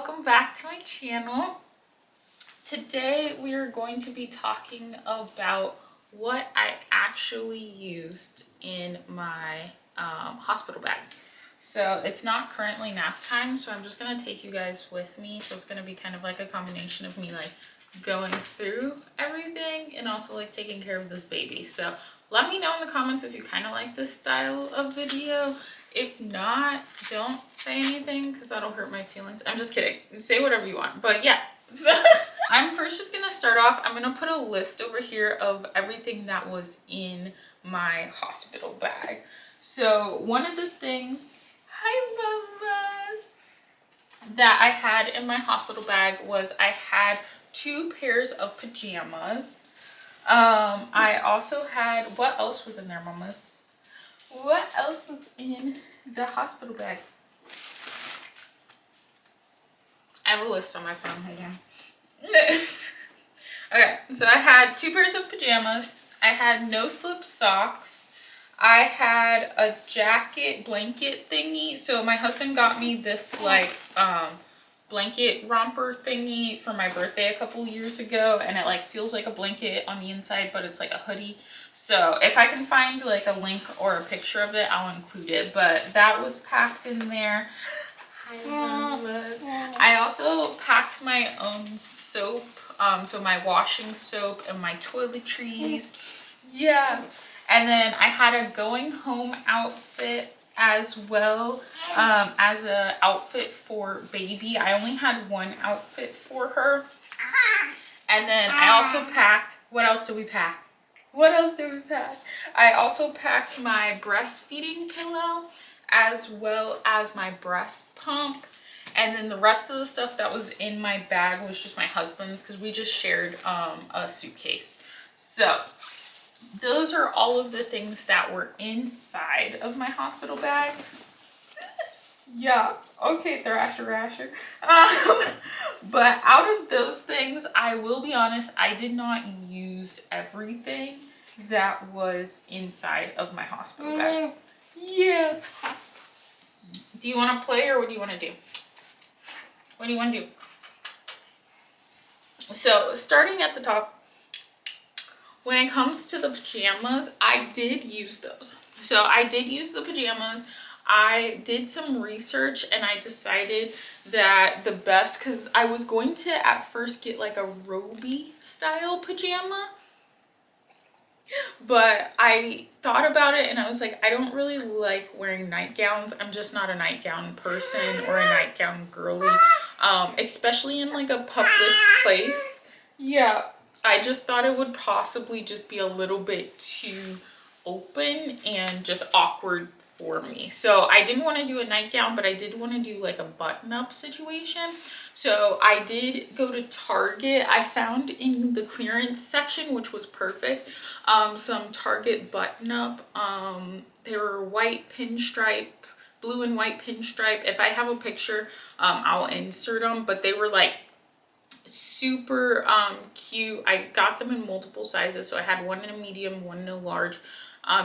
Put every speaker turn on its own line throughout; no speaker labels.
welcome back to my channel. Today we are going to be talking about what I actually used in my hospital bag. So it's not currently nap time, so I'm just going to take you guys with me. So it's going to be kind of like a combination of me like going through everything and also like taking care of this baby. So let me know in the comments if you kind of like this style of video. If not, don't say anything because that'll hurt my feelings. I'm just kidding. Say whatever you want. But yeah. I'm first just going to start off. I'm going to put a list over here of everything that was in my hospital bag. So one of the things, hi mamas, that I had in my hospital bag was I had 2 pairs of pajamas. I also had, what else was in there, mamas? What else was in the hospital bag? I have a list on my phone. Hold on. Okay, so I had 2 pairs of pajamas. I had no slip socks. I had a jacket blanket thingy. So my husband got me this like blanket romper thingy for my birthday a couple years ago, and it like feels like a blanket on the inside, but it's like a hoodie. So if I can find like a link or a picture of it, I'll include it. But that was packed in there. I also packed my own soap, so my washing soap and my toiletries. Yeah. And then I had a going home outfit as well, as a outfit for baby. I only had one outfit for her. And then I also packed, what else did we pack? What else did we pack? I also packed my breastfeeding pillow as well as my breast pump. And then the rest of the stuff that was in my bag was just my husband's because we just shared a suitcase. So those are all of the things that were inside of my hospital bag. Yeah, okay, Thrasher. But out of those things, I will be honest, I did not use everything that was inside of my hospital bag. Yeah. Do you want to play or what do you want to do? What do you want to do? So starting at the top, when it comes to the pajamas, I did use those. So I did use the pajamas. I did some research and I decided that the best, because I was going to at first get like a roby style pajama, but I thought about it and I was like, I don't really like wearing nightgowns. I'm just not a nightgown person or a nightgown girly, especially in like a public place. Yeah, I just thought it would possibly just be a little bit too open and just awkward for me. So I didn't want to do a nightgown, but I did want to do like a button-up situation. So I did go to Target. I found in the clearance section, which was perfect, some Target button-up. They were white pinstripe, blue and white pinstripe. If I have a picture, I'll insert them, but they were like super cute. I got them in multiple sizes, so I had one in a medium, one in a large,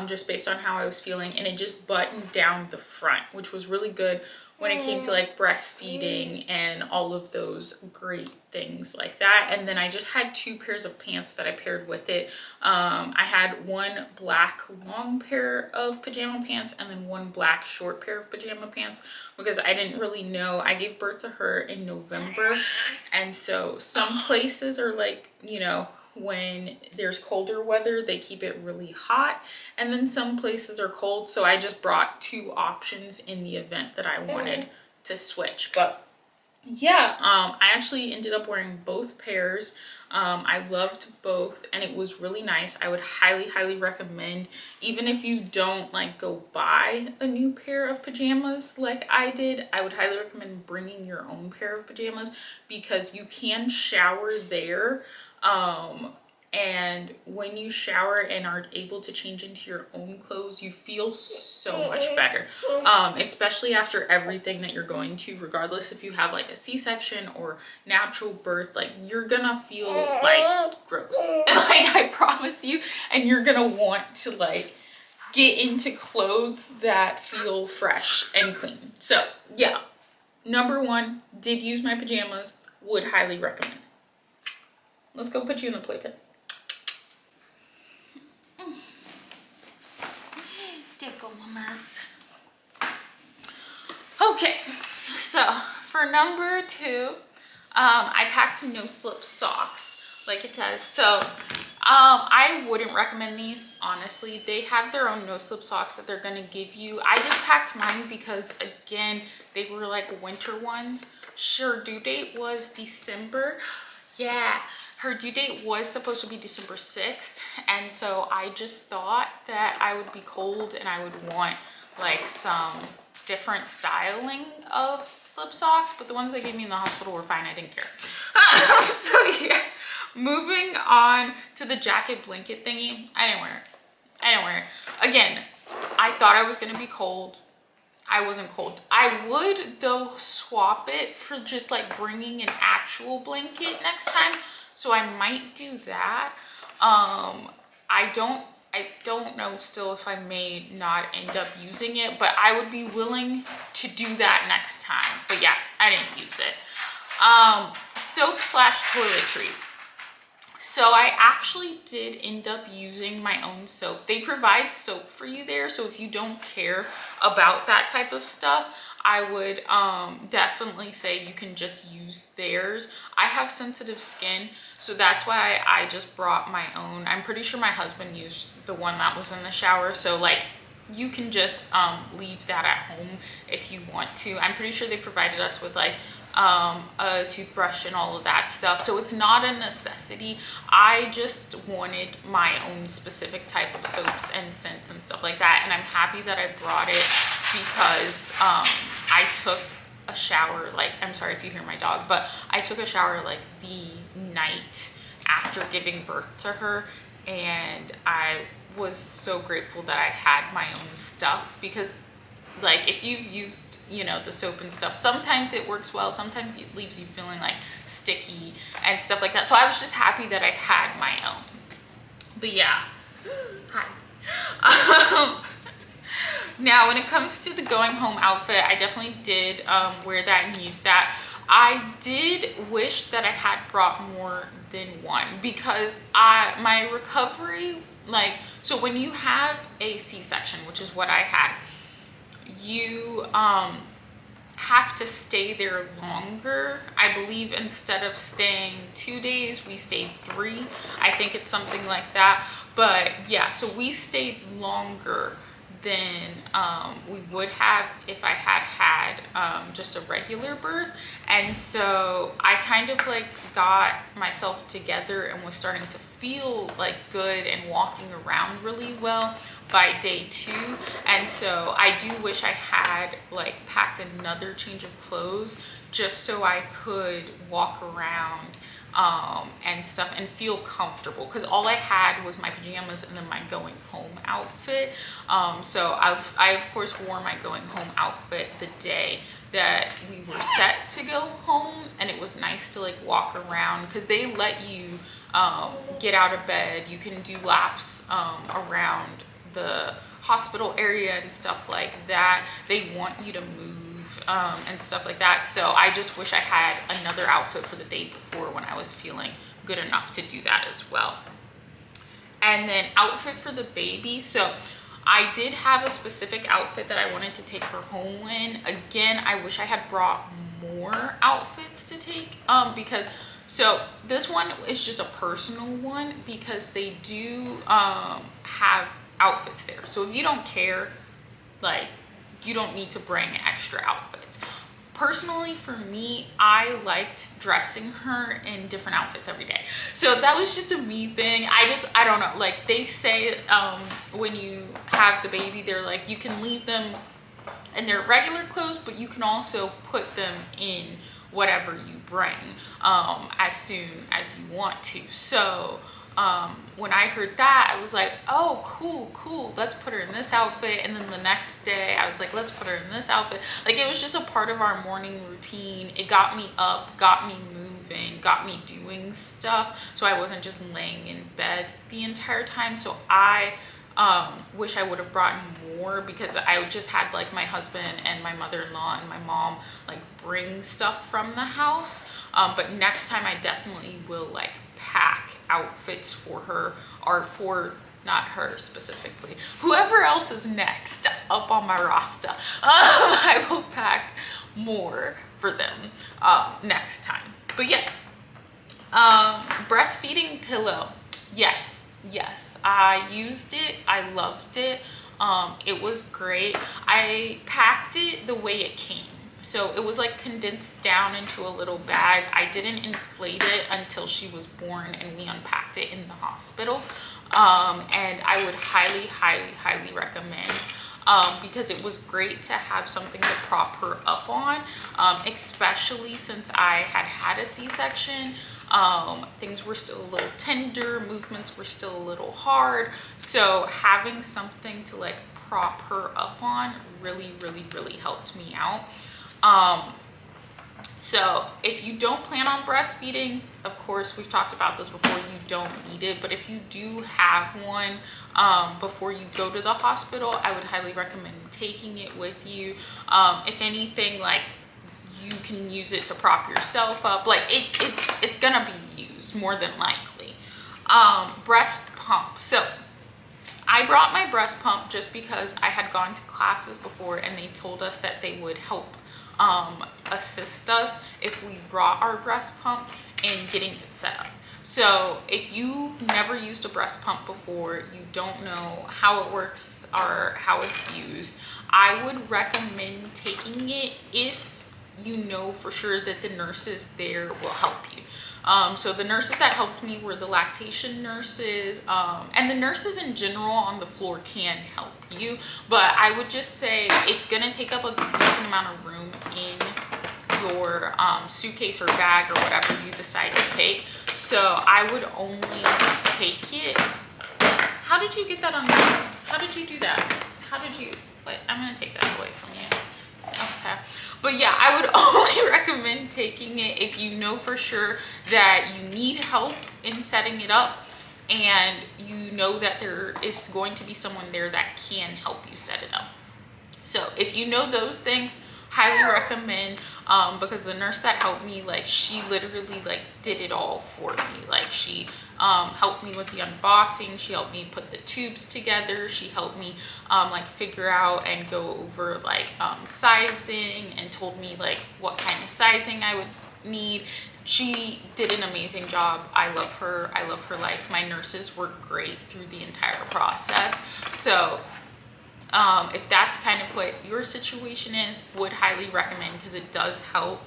just based on how I was feeling, and it just buttoned down the front, which was really good when it came to like breastfeeding and all of those great things like that. And then I just had 2 pairs of pants that I paired with it. I had one black long pair of pajama pants and then one black short pair of pajama pants because I didn't really know. I gave birth to her in November, and so some places are like, you know, when there's colder weather, they keep it really hot, and then some places are cold. So I just brought 2 options in the event that I wanted to switch. But yeah, I actually ended up wearing both pairs. I loved both and it was really nice. I would highly recommend, even if you don't like go buy a new pair of pajamas like I did, I would highly recommend bringing your own pair of pajamas because you can shower there. And when you shower and are able to change into your own clothes, you feel so much better, especially after everything that you're going to, regardless if you have like a C-section or natural birth. Like, you're gonna feel like gross, like I promise you, and you're gonna want to like get into clothes that feel fresh and clean. So yeah, Number one, did use my pajamas, would highly recommend. Let's go put you in the playpen. There you go, mamas. Okay, so for number two, I packed no slip socks like it says. So I wouldn't recommend these, honestly. They have their own no slip socks that they're gonna give you. I just packed mine because, again, they were like winter ones. Sure, due date was December. Yeah, her due date was supposed to be December 6th. And so I just thought that I would be cold and I would want like some different styling of slip socks, but the ones they gave me in the hospital were fine. I didn't care. So yeah, moving on to the jacket blanket thingy. I didn't wear it. Again, I thought I was gonna be cold. I wasn't cold. I would though swap it for just like bringing an actual blanket next time. So I might do that. I don't know still if I may not end up using it, but I would be willing to do that next time. But yeah, I didn't use it. Soap / toiletries. So I actually did end up using my own soap. They provide soap for you there. So if you don't care about that type of stuff, I would definitely say you can just use theirs. I have sensitive skin, so that's why I just brought my own. I'm pretty sure my husband used the one that was in the shower. So like you can just leave that at home if you want to. I'm pretty sure they provided us with like a toothbrush and all of that stuff, so it's not a necessity. I just wanted my own specific type of soaps and scents and stuff like that, and I'm happy that I brought it because I took a shower, like, I'm sorry if you hear my dog, but I took a shower like the night after giving birth to her, and I was so grateful that I had my own stuff, because like if you've used, you know, the soap and stuff, sometimes it works well, sometimes it leaves you feeling like sticky and stuff like that. So I was just happy that I had my own. But yeah, hi. Now when it comes to the going home outfit, I definitely did wear that and use that. I did wish that I had brought more than one, because my recovery, like, so when you have a C-section, which is what I had, you have to stay there longer. I believe instead of staying 2 days, we stayed 3. I think it's something like that. But yeah, so we stayed longer than we would have if I had just a regular birth. And so I kind of like got myself together and was starting to feel like good and walking around really well by day 2. And so I do wish I had like packed another change of clothes just so I could walk around and stuff and feel comfortable, because all I had was my pajamas and then my going home outfit. So I of course wore my going home outfit the day that we were set to go home, and it was nice to like walk around because they let you get out of bed. You can do laps around the hospital area and stuff like that. They want you to move and stuff like that. So I just wish I had another outfit for the day before when I was feeling good enough to do that as well. And then outfit for the baby. So I did have a specific outfit that I wanted to take her home in. Again, I wish I had brought more outfits to take because so this one is just a personal one, because they do have outfits there. So if you don't care, like, you don't need to bring extra outfits. Personally, for me, I liked dressing her in different outfits every day. So that was just a me thing. I don't know, like they say when you have the baby, they're like, you can leave them in their regular clothes, but you can also put them in whatever you bring as soon as you want to. So when I heard that, I was like, oh, cool, let's put her in this outfit. And then the next day I was like, let's put her in this outfit. Like, it was just a part of our morning routine. It got me up, got me moving, got me doing stuff, so I wasn't just laying in bed the entire time. So I Wish I would have brought more, because I just had like my husband and my mother-in-law and my mom like bring stuff from the house. But next time I definitely will like pack outfits for her, or for not her specifically, whoever else is next up on my roster. I will pack more for them next time. But yeah, breastfeeding pillow. Yes, I used it. I loved it. It was great. I packed it the way it came. So it was like condensed down into a little bag. I didn't inflate it until she was born, and we unpacked it in the hospital. And I would highly recommend, because it was great to have something to prop her up on, especially since I had a C-section. Things were still a little tender, movements were still a little hard. So having something to like prop her up on really helped me out. So if you don't plan on breastfeeding, of course, we've talked about this before, you don't need it. But if you do have one, before you go to the hospital, I would highly recommend taking it with you. If anything, like, you can use it to prop yourself up. Like, it's gonna be used more than likely. Breast pump. So I brought my breast pump just because I had gone to classes before, and they told us that they would help assist us if we brought our breast pump in getting it set up. So if you've never used a breast pump before, you don't know how it works or how it's used, I would recommend taking it if you know for sure that the nurses there will help you. So the nurses that helped me were the lactation nurses, and the nurses in general on the floor can help you, but I would just say it's gonna take up a decent amount of room in your suitcase or bag or whatever you decide to take. So I would only take it. How did you get that on? How did you do that? How did you? Wait, I'm gonna take that away from you. Okay. But yeah, I would only recommend taking it if you know for sure that you need help in setting it up, and you know that there is going to be someone there that can help you set it up. So if you know those things, highly recommend, because the nurse that helped me, like, she literally like did it all for me. Like, she helped me with the unboxing, she helped me put the tubes together, she helped me like figure out and go over like sizing, and told me like what kind of sizing I would need. She did an amazing job. I love her life. My nurses were great through the entire process. So if that's kind of what your situation is, would highly recommend, because it does help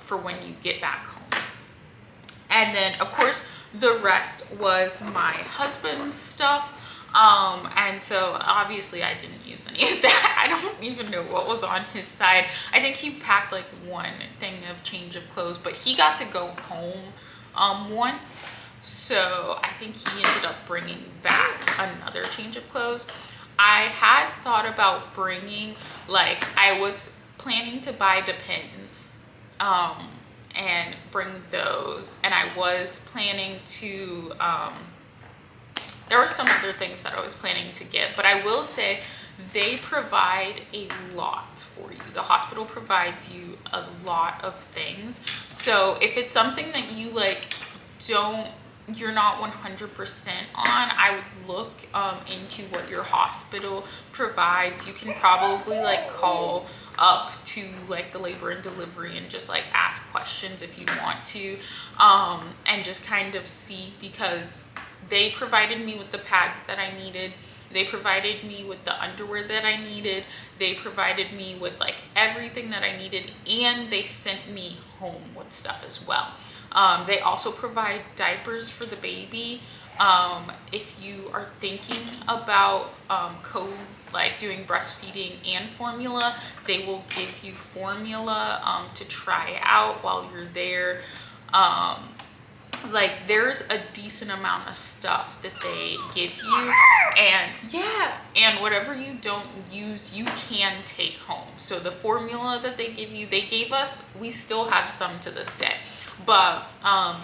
for when you get back home. And then of course the rest was my husband's stuff, and so obviously I didn't use any of that. I don't even know what was on his side. I think he packed like one thing of change of clothes, but he got to go home once, so I think he ended up bringing back another change of clothes. I had thought about bringing, like, I was planning to buy Depends and bring those, and I was planning to there were some other things that I was planning to get, but I will say they provide a lot for you. The hospital provides you a lot of things. So if it's something that you like you're not 100% on, I would look into what your hospital provides. You can probably like call up to like the labor and delivery and just like ask questions if you want to, and just kind of see, because they provided me with the pads that I needed. They provided me with the underwear that I needed. They provided me with like everything that I needed, and they sent me home with stuff as well. They also provide diapers for the baby. If you are thinking about like doing breastfeeding and formula, they will give you formula to try out while you're there. Like, there's a decent amount of stuff that they give you, and yeah, and whatever you don't use, you can take home. So the formula that they give you, they gave us, we still have some to this day, but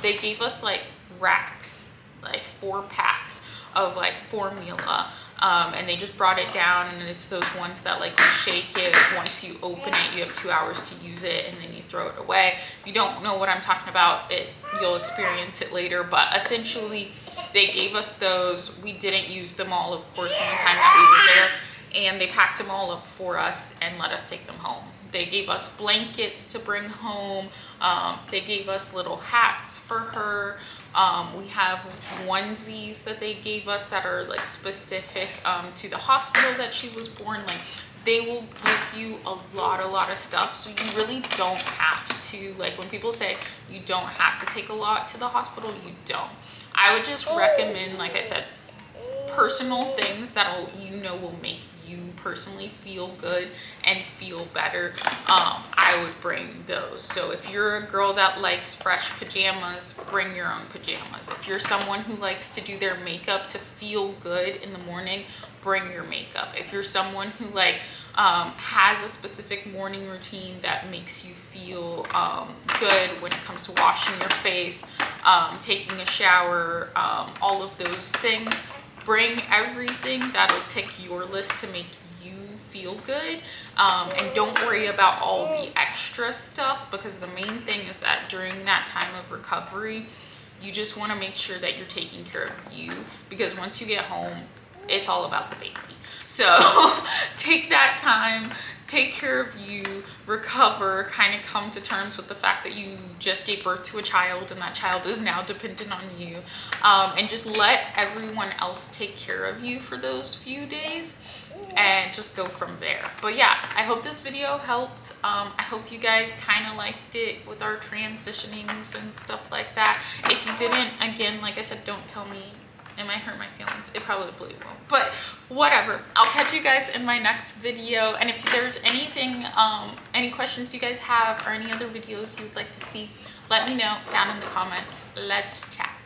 they gave us like racks, like 4 packs of like formula, and they just brought it down, and it's those ones that like you shake it. Once you open it, you have 2 hours to use it, and then you throw it away. If you don't know what I'm talking about, you'll experience it later. But essentially, they gave us those. We didn't use them all, of course, in the time that we were there, and they packed them all up for us and let us take them home. They gave us blankets to bring home. They gave us little hats for her. We have onesies that they gave us that are like specific to the hospital that she was born. Like, they will give you a lot of stuff, so you really don't have to, like, when people say you don't have to take a lot to the hospital, you don't. I would just recommend, like I said, personal things that will make you personally feel good and feel better. I would bring those. So if you're a girl that likes fresh pajamas, bring your own pajamas. If you're someone who likes to do their makeup to feel good in the morning, bring your makeup. If you're someone who has a specific morning routine that makes you feel good when it comes to washing your face, taking a shower, all of those things, bring everything that'll tick your list to make you feel good, and don't worry about all the extra stuff, because the main thing is that during that time of recovery, you just want to make sure that you're taking care of you, because once you get home, it's all about the baby. So take that time, take care of you, recover, kind of come to terms with the fact that you just gave birth to a child and that child is now dependent on you, and just let everyone else take care of you for those few days and just go from there. But yeah, I hope this video helped. I hope you guys kind of liked it with our transitionings and stuff like that. If you didn't, again, like I said, don't tell me. It might hurt my feelings. It probably won't, but whatever. I'll catch you guys in my next video. And if there's anything, any questions you guys have or any other videos you'd like to see, let me know down in the comments. Let's chat.